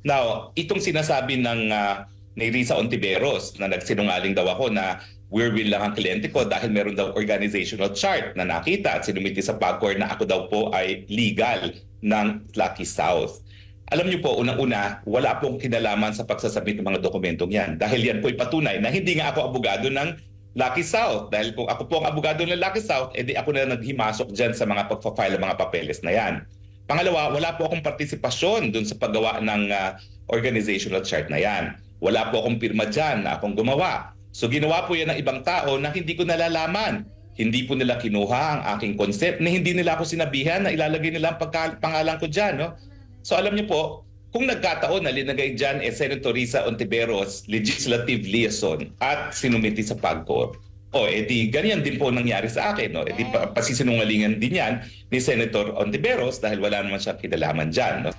Now, itong sinasabi ng ni Risa Ontiveros na nagsinungaling daw ako na Whirlwill lang ang kliyente ko dahil meron daw organizational chart na nakita at sinumiti sa PAGCOR na ako daw po ay legal ng Lucky South. Alam niyo po, unang-una, wala pong kinalaman sa pagsasabit ng mga dokumentong yan. Dahil yan po ay patunay na hindi nga ako abogado ng Lucky South. Dahil kung ako po ang abogado ng Lucky South, edi ako na naghimasok dyan sa mga pagpa-file ng mga papeles na yan. Pangalawa, wala po akong partisipasyon dun sa paggawa ng organizational chart na yan. Wala po akong pirma dyan na akong gumawa. So ginawa po yan ng ibang tao na hindi ko nalalaman. Hindi po nila kinuha ang aking concept na hindi nila ako sinabihan na ilalagay nila ang pangalan ko dyan. No? So alam niyo po, kung nagkataon na linagay dyan Senator Risa Ontiveros, legislative liaison at sinumiti sa PAGCOR, edi ganyan din po nangyari sa akin. No? Edi pasisinungalingan din yan ni Senator Ontiveros dahil wala naman siya kinalaman dyan. No?